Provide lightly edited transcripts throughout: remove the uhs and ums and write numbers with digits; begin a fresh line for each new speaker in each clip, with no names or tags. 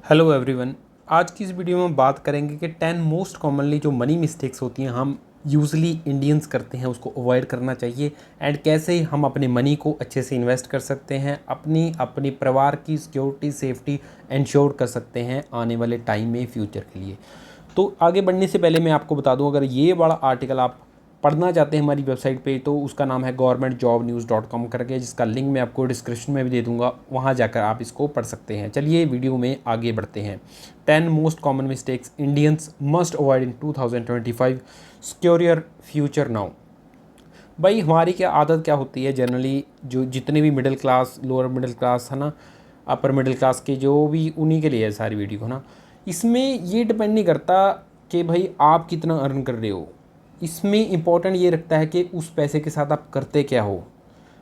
Hello everyone. आज की इस वीडियो में हम बात करेंगे कि 10 मोस्ट कॉमनली जो मनी मिस्टेक्स होती हैं हम यूजली इंडियंस करते हैं, उसको अवॉइड करना चाहिए एंड कैसे हम अपने मनी को अच्छे से इन्वेस्ट कर सकते हैं, अपनी अपनी परिवार की सिक्योरिटी सेफ्टी इंश्योर कर सकते हैं आने वाले टाइम में फ्यूचर के लिए। तो आगे बढ़ने से पहले मैं आपको बता दूं, अगर ये वाला आर्टिकल आप पढ़ना चाहते हैं हमारी वेबसाइट पे, तो उसका नाम है governmentjobnews.com करके, जिसका लिंक मैं आपको डिस्क्रिप्शन में भी दे दूंगा, वहाँ जाकर आप इसको पढ़ सकते हैं। चलिए वीडियो में आगे बढ़ते हैं। 10 most common mistakes Indians must avoid in 2025, secure your future now. भाई हमारी क्या आदत क्या होती है जनरली, जो जितने भी middle class, lower middle class है ना, अपर मिडिल क्लास के जो भी, उन्हीं के लिए है सारी वीडियो है ना। इसमें ये डिपेंड नहीं करता कि भाई आप कितना अर्न कर रहे हो, इसमें इम्पोर्टेंट ये रखता है कि उस पैसे के साथ आप करते क्या हो।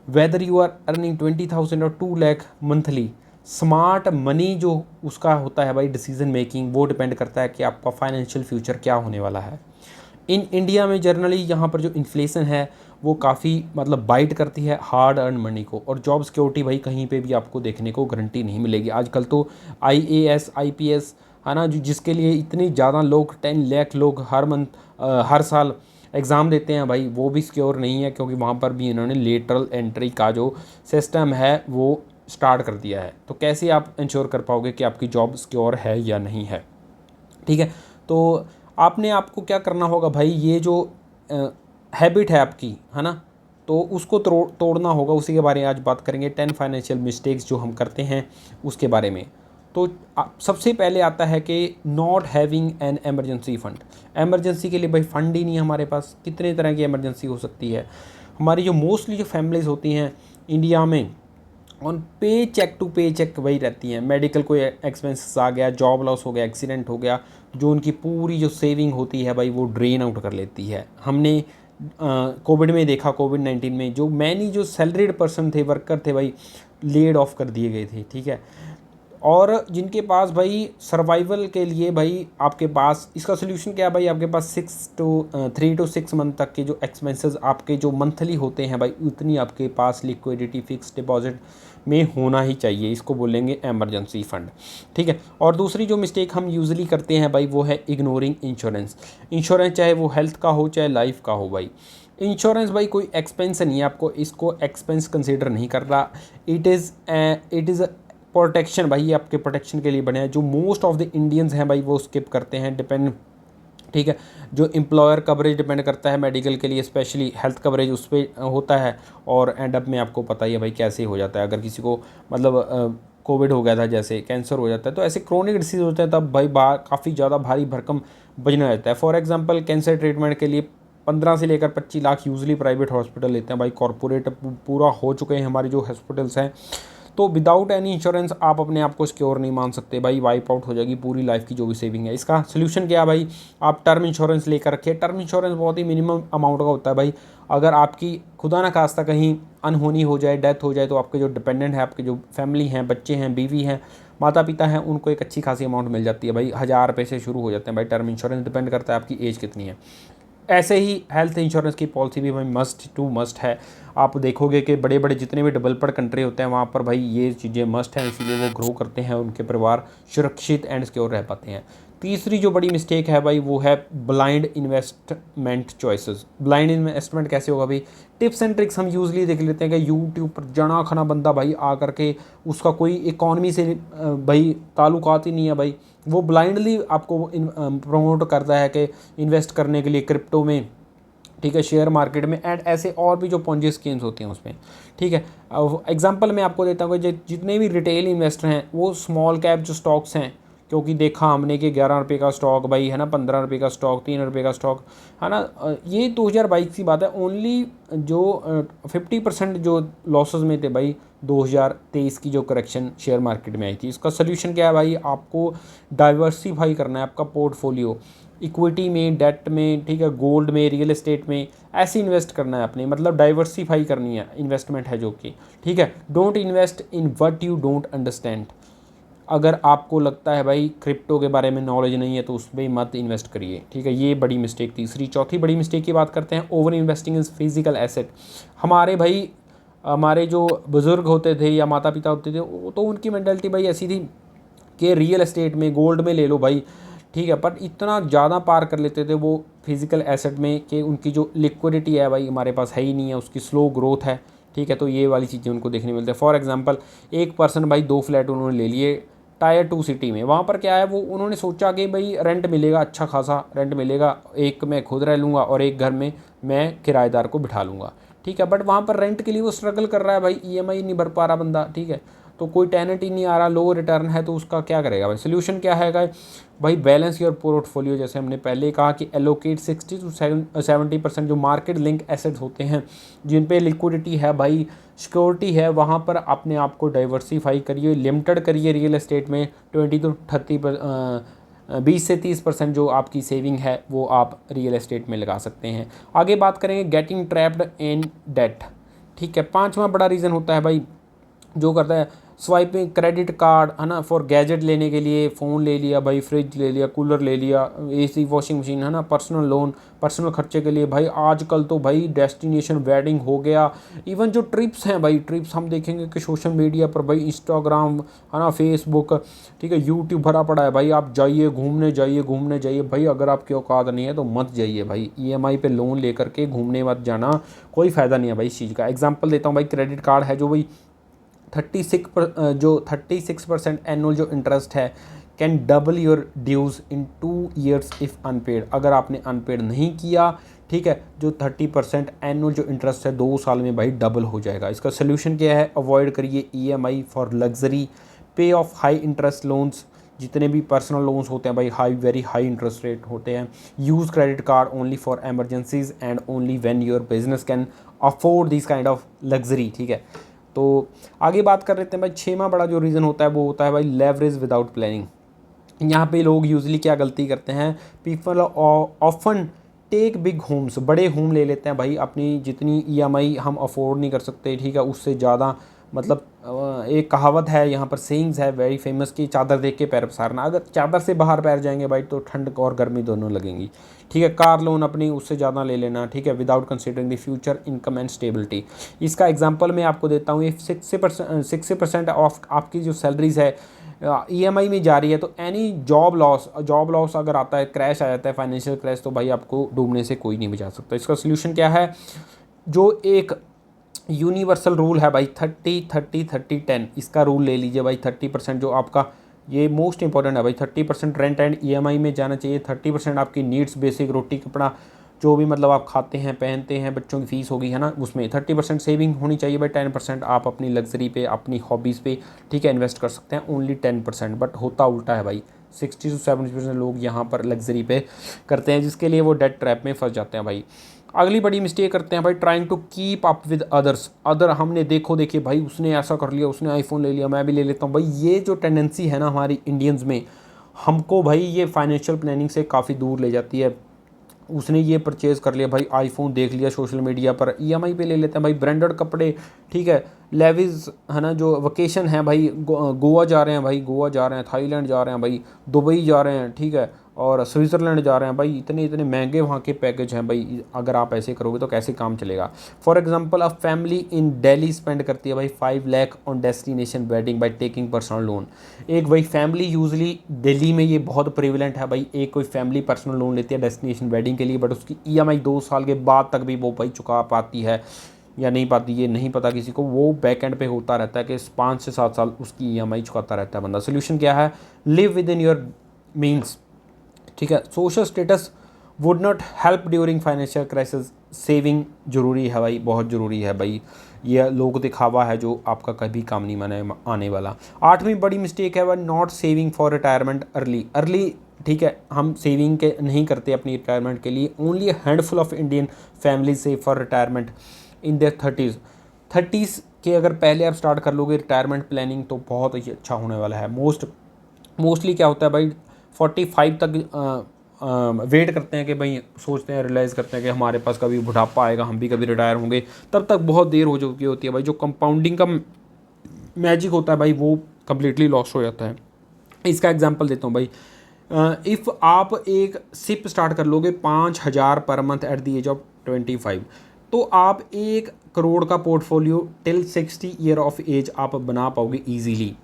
वेदर यू आर अर्निंग 20,000 और 2 लाख मंथली, स्मार्ट मनी जो उसका होता है भाई डिसीजन मेकिंग, वो डिपेंड करता है कि आपका फाइनेंशियल फ्यूचर क्या होने वाला है। इन इंडिया में जनरली यहाँ पर जो इन्फ्लेशन है वो काफ़ी मतलब बाइट करती है हार्ड अर्न मनी को, और जॉब सिक्योरिटी भाई कहीं पे भी आपको देखने को गारंटी नहीं मिलेगी। आजकल तो आईएएस आईपीएस है ना, जो जिसके लिए इतनी ज़्यादा लोग 10 लाख लोग हर मंथ हर साल एग्ज़ाम देते हैं भाई, वो भी सिक्योर नहीं है, क्योंकि वहाँ पर भी इन्होंने लेटरल एंट्री का जो सिस्टम है वो स्टार्ट कर दिया है। तो कैसे आप इंश्योर कर पाओगे कि आपकी जॉब सिक्योर है या नहीं है? ठीक है, तो आपको क्या करना होगा भाई, ये जो हैबिट है आपकी है ना, तो उसको तोड़ना होगा। उसी के बारे में आज बात करेंगे, 10 फाइनेंशियल मिस्टेक्स जो हम करते हैं उसके बारे में। तो सबसे पहले आता है कि not having an emergency fund. Emergency के लिए भाई फ़ंड ही नहीं है हमारे पास। कितने तरह की एमरजेंसी हो सकती है हमारी, जो मोस्टली जो फैमिलीज़ होती हैं इंडिया में ऑन पे चेक टू पे चेक वही रहती हैं। मेडिकल कोई एक्सपेंसेस आ गया, जॉब लॉस हो गया, एक्सीडेंट हो गया, जो उनकी पूरी जो सेविंग होती है भाई वो ड्रेन आउट कर लेती है। हमने कोविड में देखा, कोविड-19 में जो मैनी जो सैलरीड पर्सन थे, वर्कर थे भाई, लेड ऑफ कर दिए गए थे। ठीक है, और जिनके पास भाई सर्वाइवल के लिए भाई आपके पास इसका सोल्यूशन क्या है भाई, आपके पास 3 to 6 मंथ तक के जो एक्सपेंसेस आपके जो मंथली होते हैं भाई, उतनी आपके पास लिक्विडिटी फिक्स डिपॉजिट में होना ही चाहिए। इसको बोलेंगे एमरजेंसी फ़ंड। ठीक है, और दूसरी जो मिस्टेक हम यूजुअली करते हैं भाई वो है इग्नोरिंग इंश्योरेंस। इंश्योरेंस चाहे वो हेल्थ का हो चाहे लाइफ का हो भाई, इंश्योरेंस भाई कोई एक्सपेंस नहीं है, आपको इसको एक्सपेंस कंसीडर नहीं कर रहा। इट इज़ प्रोटेक्शन भाई, ये आपके प्रोटेक्शन के लिए बने हैं। जो मोस्ट ऑफ द इंडियंस हैं भाई वो स्किप करते हैं, डिपेंड। ठीक है, जो एम्प्लॉयर कवरेज डिपेंड करता है मेडिकल के लिए, स्पेशली हेल्थ कवरेज उस पर होता है, और एंड अप में आपको पता ही है भाई कैसे हो जाता है। अगर किसी को मतलब कोविड हो गया था, जैसे कैंसर हो जाता है, तो ऐसे क्रोनिक डिसीज होते हैं, तब भाई काफ़ी ज़्यादा भारी भरकम बजना रहता है। फॉर एग्जांपल कैंसर ट्रीटमेंट के लिए 15 से लेकर 25 लाख यूजली प्राइवेट हॉस्पिटल लेते हैं भाई। कॉरपोरेट पूरा हो चुके हैं हमारी जो हॉस्पिटल्स हैं। तो विदाउट एनी इंश्योरेंस आप अपने आप को सिक्योर नहीं मान सकते भाई, वाइप आउट हो जाएगी पूरी लाइफ की जो भी सेविंग है। इसका सोल्यूशन क्या है भाई, आप टर्म इंश्योरेंस लेकर रखिए। टर्म इंश्योरेंस बहुत ही मिनिमम अमाउंट का होता है भाई। अगर आपकी खुदा ना खास्ता कहीं अनहोनी हो जाए, डेथ हो जाए, तो आपके जो डिपेंडेंट है, आपके जो फैमिली हैं, बच्चे हैं, बीवी हैं, माता पिता हैं, उनको एक अच्छी खासी अमाउंट मिल जाती है भाई। 1,000 रुपये से शुरू हो जाते हैं भाई टर्म इंश्योरेंस, डिपेंड करता है आपकी एज कितनी है। ऐसे ही हेल्थ इंश्योरेंस की पॉलिसी भी भाई मस्ट टू मस्ट है। आप देखोगे कि बड़े बड़े जितने भी डेवलप्ड कंट्री होते हैं वहाँ पर भाई ये चीज़ें मस्ट हैं, इसीलिए वो ग्रो करते हैं, उनके परिवार सुरक्षित एंड सिक्योर रह पाते हैं। तीसरी जो बड़ी मिस्टेक है भाई वो है blind investment choices. Blind investment कैसे होगा भाई, टिप्स एंड ट्रिक्स हम यूजली देख लेते हैं कि यूट्यूब पर जना खना बंदा भाई आ करके, उसका कोई इकॉनमी से भाई ताल्लुकात ही नहीं है भाई, वो ब्लाइंडली आपको प्रमोट करता है कि इन्वेस्ट करने के लिए क्रिप्टो में, ठीक है, शेयर मार्केट में, एंड ऐसे और भी जो पॉन्जी स्कीम्स होती हैं उसमें। ठीक है, एग्जांपल मैं आपको देता हूँ कि जितने भी रिटेल इन्वेस्टर हैं वो स्मॉल कैप जो स्टॉक्स हैं, क्योंकि देखा हमने कि 11 रुपये का स्टॉक भाई है ना, 15 रुपये का स्टॉक, 3 रुपये का स्टॉक है ना, ये 2022 की बात है। ओनली जो 50% जो लॉसेस में थे भाई 2023 की जो करेक्शन शेयर मार्केट में आई थी। इसका सोल्यूशन क्या है भाई, आपको डाइवर्सिफाई करना है आपका पोर्टफोलियो, इक्विटी में, डेट में, ठीक है, गोल्ड में, रियल एस्टेट में, ऐसे इन्वेस्ट करना है अपने, मतलब डाइवर्सिफाई करनी है इन्वेस्टमेंट है जो कि। ठीक है, don't invest in what you don't understand. अगर आपको लगता है भाई क्रिप्टो के बारे में नॉलेज नहीं है तो उसमें मत इन्वेस्ट करिए। ठीक है, ये बड़ी मिस्टेक तीसरी। चौथी बड़ी मिस्टेक की बात करते हैं, over investing in physical asset. हमारे जो बुज़ुर्ग होते थे या माता पिता होते थे, तो उनकी मेंटालिटी भाई ऐसी थी कि रियल एस्टेट में, गोल्ड में ले लो भाई, ठीक है, पर इतना ज़्यादा पार कर लेते थे वो फिजिकल एसेट में कि उनकी जो लिक्विडिटी है भाई हमारे पास है ही नहीं है, उसकी स्लो ग्रोथ है, ठीक है। तो ये वाली चीज़ें उनको देखने मिलती है। फॉर एग्जांपल एक पर्सन भाई 2 फ्लैट उन्होंने ले लिए टायर 2 सिटी में, वहाँ पर क्या है, वो उन्होंने सोचा कि भाई रेंट मिलेगा, अच्छा खासा रेंट मिलेगा, एक मैं खुद रह लूँगा और एक घर में मैं किराएदार को बिठा लूँगा, ठीक है। बट वहाँ पर रेंट के लिए वो स्ट्रगल कर रहा है भाई, ईएमआई नहीं भर पा रहा बंदा, ठीक है, तो कोई टेनेंट ही नहीं आ रहा, लो रिटर्न है, तो उसका क्या करेगा भाई। सोल्यूशन क्या है भाई, बैलेंस योर पोर्टफोलियो। जैसे हमने पहले कहा कि एलोकेट 60 to 70% जो मार्केट लिंक एसेट्स होते हैं, जिन पे लिक्विडिटी है भाई, सिक्योरिटी है, वहाँ पर अपने आप को डाइवर्सिफाई करिए, लिमिटेड करिए रियल एस्टेट में। 20 से 30% जो आपकी सेविंग है वो आप रियल एस्टेट में लगा सकते हैं। आगे बात करेंगे गेटिंग ट्रैप्ड इन डेट, ठीक है। 5वां बड़ा रीज़न होता है भाई जो करता है स्वाइपिंग, क्रेडिट कार्ड है ना, फॉर गैजेट लेने के लिए, फ़ोन ले लिया भाई, फ्रिज ले लिया, कूलर ले लिया, एसी, वॉशिंग मशीन, है ना, पर्सनल लोन, पर्सनल खर्चे के लिए भाई। आजकल तो भाई डेस्टिनेशन वेडिंग हो गया, इवन जो ट्रिप्स हैं भाई, ट्रिप्स हम देखेंगे कि सोशल मीडिया पर भाई, इंस्टाग्राम है ना, फेसबुक, ठीक है, यूट्यूब भरा पड़ा है भाई। आप जाइए, घूमने जाइए भाई, अगर आपकी औकात नहीं है तो मत जाइए भाई, ईएमआई पे लोन लेकर के घूमने मत जाना, कोई फ़ायदा नहीं है भाई इस चीज़ का। एग्जाम्पल देता हूँ भाई, क्रेडिट कार्ड है जो भाई 36% एनुअल जो इंटरेस्ट है can double your dues in 2 years if unpaid. अगर आपने अनपेड नहीं किया, ठीक है, जो 30% एनुअल जो इंटरेस्ट है 2 साल में भाई डबल हो जाएगा। इसका सोल्यूशन क्या है, अवॉइड करिए ईएमआई फॉर लग्जरी, पे ऑफ हाई इंटरेस्ट लोन्स, जितने भी पर्सनल लोन्स होते हैं भाई, वेरी हाई इंटरेस्ट रेट होते हैं। Use credit card only for emergencies and only when your business can afford this kind of luxury, ठीक है। तो आगे बात कर लेते हैं भाई, 6वां बड़ा जो रीज़न होता है वो होता है भाई लेवरेज विदाउट प्लानिंग। यहाँ पे लोग यूजली क्या गलती करते हैं, people often take big homes, बड़े होम ले लेते हैं भाई, अपनी जितनी ईएमआई हम अफोर्ड नहीं कर सकते, ठीक है, उससे ज़्यादा, मतलब एक कहावत है यहाँ पर, सेइंग्स है वेरी फेमस, कि चादर देख के पैर पसारना। अगर चादर से बाहर पैर जाएंगे भाई तो ठंड और गर्मी दोनों लगेंगी, ठीक है। कार लोन अपनी उससे ज़्यादा ले लेना, ठीक है, without considering the future income and stability. इसका एग्जांपल मैं आपको देता हूँ, इफ 60% ऑफ आपकी जो सैलरीज है ईएमआई में जा रही है, तो एनी जॉब लॉस अगर आता है, क्रैश आ जाता है, फाइनेंशियल क्रैश, तो भाई आपको डूबने से कोई नहीं बचा सकता। इसका सोल्यूशन क्या है, जो एक यूनिवर्सल रूल है भाई, 30-30-30-10, इसका रूल ले लीजिए भाई। 30% जो आपका, ये मोस्ट इंपॉर्टेंट है भाई, 30% रेंट एंड ईएमआई में जाना चाहिए, 30% आपकी नीड्स, बेसिक रोटी कपड़ा, जो भी मतलब आप खाते हैं पहनते हैं, बच्चों की फीस होगी, है ना, उसमें 30% सेविंग होनी चाहिए भाई। 10% आप अपनी लग्जरी पे, अपनी हॉबीज़ पे, ठीक है, इन्वेस्ट कर सकते हैं, ओनली 10%। बट होता उल्टा है भाई, 60 से 70% लोग यहाँ पर लग्जरी पे करते हैं, जिसके लिए वो डेट ट्रैप में फंस जाते हैं भाई। अगली बड़ी मिस्टेक करते हैं भाई, trying to keep up with others. हमने देखिए भाई, उसने ऐसा कर लिया, उसने आईफोन ले लिया, मैं भी ले लेता हूँ भाई। ये जो टेंडेंसी है ना हमारी इंडियंस में, हमको भाई ये फाइनेंशियल प्लानिंग से काफ़ी दूर ले जाती है। उसने ये परचेज़ कर लिया भाई, आईफोन देख लिया सोशल मीडिया पर, ईएमआई पे ले लेते हैं भाई, ब्रांडेड कपड़े, ठीक है, लेविस, है ना, जो वकेशन है भाई, गोवा जा रहे हैं भाई, गोवा जा रहे हैं, थाईलैंड जा रहे हैं भाई, दुबई जा रहे हैं, ठीक है, और स्विट्ज़रलैंड जा रहे हैं भाई। इतने इतने महंगे वहाँ के पैकेज हैं भाई, अगर आप ऐसे करोगे तो कैसे काम चलेगा। For example, a family in Delhi spend करती है भाई 5 lakh on destination wedding by taking personal loan. एक भाई फैमिली, यूजली दिल्ली में ये बहुत प्रिविलेंट है भाई, एक कोई फैमिली पर्सनल लोन लेती है डेस्टिनेशन वेडिंग के लिए, बट उसकी ईएमआई 2 साल के बाद तक भी वो भाई चुका पाती है या नहीं पाती, ये नहीं पता किसी को। वो बैक एंड पे होता रहता है कि 5 से 7 साल उसकी ईएमआई चुकाता रहता है बंदा। सोल्यूशन क्या है, live with in your means, ठीक है। Social status would not help during financial crisis, saving जरूरी है भाई, बहुत ज़रूरी है भाई। यह लोग दिखावा है जो आपका कभी काम नहीं आने वाला। 8वीं बड़ी मिस्टेक है वह not saving for retirement early, ठीक है, हम सेविंग के नहीं करते अपनी रिटायरमेंट के लिए। Only handful of Indian family save for retirement in their 30s के अगर पहले आप स्टार्ट कर लोगे रिटायरमेंट प्लानिंग तो बहुत ही अच्छा होने वाला है। मोस्टली क्या होता है भाई, 45 तक वेट करते हैं कि भाई, सोचते हैं, रियलाइज़ करते हैं कि हमारे पास कभी बुढ़ापा आएगा, हम भी कभी रिटायर होंगे, तब तक बहुत देर हो चुकी होती है भाई। जो कंपाउंडिंग का मैजिक होता है भाई वो कम्प्लीटली लॉस हो जाता है। इसका एग्जांपल देता हूँ भाई, इफ़ आप एक सिप स्टार्ट कर लोगे 5,000 पर month at the age of 25, तो आप 1 करोड़ का portfolio till 60 year of age आप बना पाओगे ईजीली।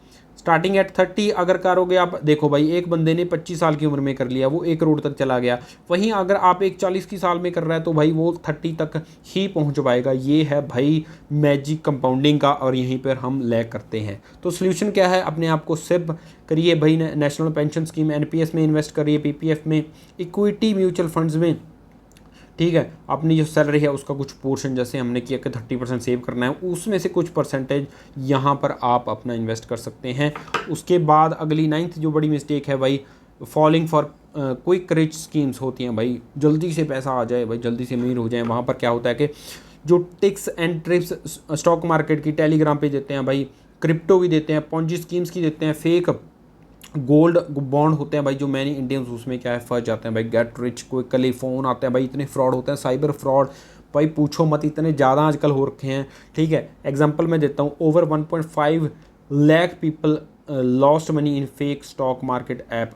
स्टार्टिंग एट 30 अगर करोगे आप, देखो भाई एक बंदे ने 25 साल की उम्र में कर लिया, वो 1 करोड़ तक चला गया। वहीं अगर आप एक 40 की साल में कर रहा है तो भाई वो 30 तक ही पहुंच पाएगा। ये है भाई मैजिक कंपाउंडिंग का, और यहीं पर हम लैग करते हैं। तो सोल्यूशन क्या है, अपने आप को सिप करिए भाई, नेशनल पेंशन स्कीम एनपीएस में इन्वेस्ट करिए, पीपीएफ में, इक्विटी म्यूचुअल फंड्स में, ठीक है। अपनी जो सैलरी है उसका कुछ पोर्शन, जैसे हमने किया कि 30% सेव करना है, उसमें से कुछ परसेंटेज यहाँ पर आप अपना इन्वेस्ट कर सकते हैं। उसके बाद अगली 9th जो बड़ी मिस्टेक है भाई, falling for quick rich schemes होती हैं भाई, जल्दी से पैसा आ जाए भाई, जल्दी से अमीर हो जाए। वहाँ पर क्या होता है कि जो tricks and tips stock market की टेलीग्राम पे देते हैं भाई, क्रिप्टो भी देते हैं, पॉन्जी स्कीम्स की देते हैं, फेक गोल्ड बॉन्ड होते हैं भाई, जो मैनी इंडियंस उसमें क्या है फंस जाते हैं भाई। गेट रिच क्विकली फ़ोन आते हैं भाई, इतने फ्रॉड होते हैं, साइबर फ्रॉड भाई पूछो मत, इतने ज़्यादा आजकल हो रखे हैं, ठीक है। एग्जांपल मैं देता हूँ, over 1.5 lakh people lost money in fake stock market app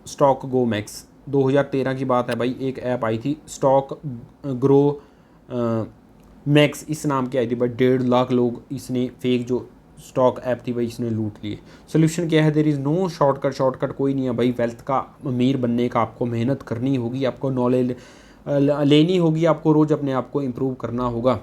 stock go max. 2013 की बात है भाई, एक ऐप आई थी स्टॉक ग्रो मैक्स, इस नाम की आई थी भाई। 1.5 लाख लोग इसने फेक जो स्टॉक ऐप थी भाई इसने लूट लिए। सोल्यूशन क्या है, देयर इज़ नो शॉर्टकट कोई नहीं है भाई। वेल्थ का अमीर बनने का आपको मेहनत करनी होगी, आपको नॉलेज लेनी होगी, आपको रोज़ अपने आप को इम्प्रूव करना होगा,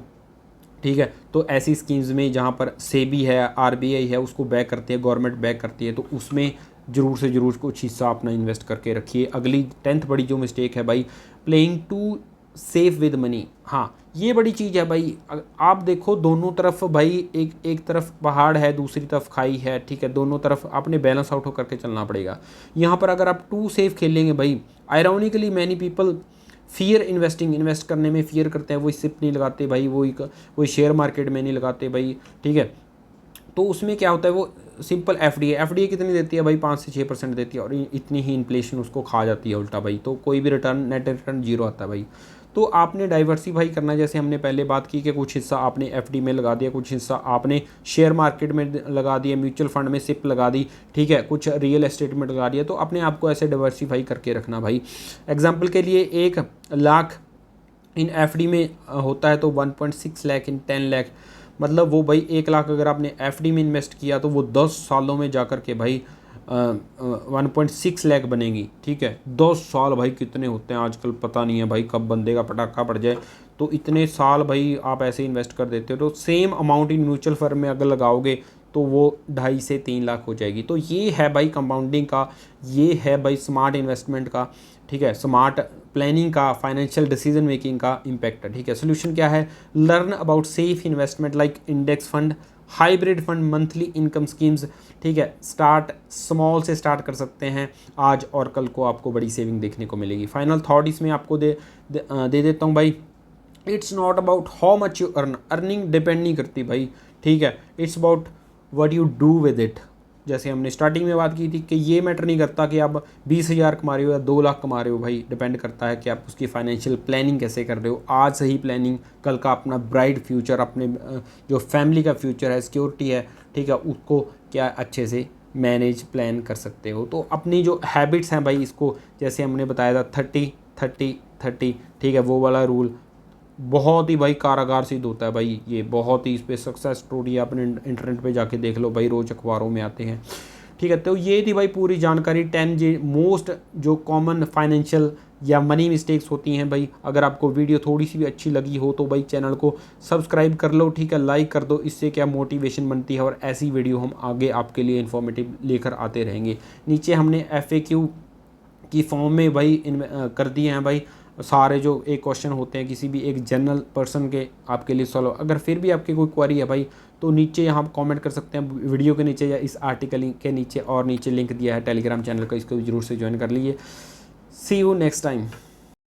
ठीक है। तो ऐसी स्कीम्स में जहाँ पर सेबी है, आरबीआई है, उसको बैक करती है, गवर्नमेंट बैक करती है, तो उसमें ज़रूर से ज़रूर कुछ हिस्सा अपना इन्वेस्ट करके रखिए। अगली 10th बड़ी जो मिस्टेक है भाई, playing to safe with money. हाँ, ये बड़ी चीज़ है भाई। आप देखो दोनों तरफ भाई, एक तरफ पहाड़ है, दूसरी तरफ खाई है, ठीक है। दोनों तरफ आपने बैलेंस आउट होकर के चलना पड़ेगा। यहाँ पर अगर आप टू सेफ खेलेंगे भाई, ironically many people fear invest करने में फियर करते हैं, वही सिप नहीं लगाते भाई, वही शेयर मार्केट में नहीं लगाते भाई, ठीक है। तो उसमें क्या होता है, वो सिंपल एफडीए कितनी देती है भाई, 5 से 6% देती है, और इतनी ही इन्फ्लेशन उसको खा जाती है उल्टा भाई। तो कोई भी रिटर्न, नेट रिटर्न जीरो आता है भाई। तो आपने डाइवर्सिफाई करना है, जैसे हमने पहले बात की कि कुछ हिस्सा आपने एफडी में लगा दिया, कुछ हिस्सा आपने शेयर मार्केट में लगा दिया, म्यूचुअल फंड में सिप लगा दी, ठीक है, कुछ रियल एस्टेट में लगा दिया। तो अपने आप को ऐसे डाइवर्सिफाई करके रखना भाई। एग्जाम्पल के लिए 1 लाख इन एफडी में होता है तो 1.6 लाख इन 10 लाख, मतलब वो भाई 1 लाख अगर आपने एफडी में इन्वेस्ट किया तो वो 10 सालों में जाकर के भाई 1.6 लाख बनेगी, ठीक है। 10 साल भाई कितने होते हैं आजकल, पता नहीं है भाई कब बंदे का पटाखा पड़ जाए। तो इतने साल भाई आप ऐसे इन्वेस्ट कर देते हो, तो same amount in mutual fund में अगर लगाओगे तो वो 2.5 से 3 लाख हो जाएगी। तो ये है भाई कंपाउंडिंग का, ये है भाई स्मार्ट इन्वेस्टमेंट का, ठीक है, स्मार्ट प्लानिंग का, फाइनेंशियल डिसीजन मेकिंग का इम्पैक्ट, ठीक है। सोल्यूशन क्या है, learn about safe investment like index fund, hybrid fund, monthly income schemes, ठीक है। स्टार्ट स्मॉल से स्टार्ट कर सकते हैं आज, और कल को आपको बड़ी सेविंग देखने को मिलेगी। फाइनल थॉट इसमें आपको दे देता हूँ भाई, it's not about how much you earn, earning depend नहीं करती भाई, ठीक है। It's about what you do with it. जैसे हमने स्टार्टिंग में बात की थी कि ये मैटर नहीं करता कि आप 20,000 कमा रहे हो या 2 लाख कमा रहे हो भाई, डिपेंड करता है कि आप उसकी फाइनेंशियल प्लानिंग कैसे कर रहे हो। आज सही प्लानिंग कल का अपना ब्राइट फ्यूचर, अपने जो फैमिली का फ्यूचर है, सिक्योरिटी है, ठीक है, उसको क्या अच्छे से मैनेज प्लान कर सकते हो। तो अपनी जो हैबिट्स हैं भाई, इसको जैसे हमने बताया था 30-30-30, ठीक है, वो वाला रूल बहुत ही भाई कारागार सिद्ध होता है भाई। ये बहुत ही, इस पर सक्सेस स्टोरी अपने इंटरनेट पे जाके देख लो भाई, रोज़ अखबारों में आते हैं, ठीक है। तो ये थी भाई पूरी जानकारी, 10 मोस्ट जो कॉमन फाइनेंशियल या मनी मिस्टेक्स होती हैं भाई। अगर आपको वीडियो थोड़ी सी भी अच्छी लगी हो तो भाई चैनल को सब्सक्राइब कर लो, ठीक है, लाइक कर दो, इससे क्या मोटिवेशन बनती है, और ऐसी वीडियो हम आगे आपके लिए इन्फॉर्मेटिव लेकर आते रहेंगे। नीचे हमने FAQ की फॉर्म में भाई कर दिए हैं भाई सारे जो एक क्वेश्चन होते हैं किसी भी एक जनरल पर्सन के, आपके लिए सॉल्व। अगर फिर भी आपकी कोई क्वेरी है भाई तो नीचे यहाँ कमेंट कर सकते हैं, वीडियो के नीचे या इस आर्टिकल के नीचे, और नीचे लिंक दिया है टेलीग्राम चैनल का, इसको भी जरूर से ज्वाइन कर लीजिए। सी यू नेक्स्ट टाइम।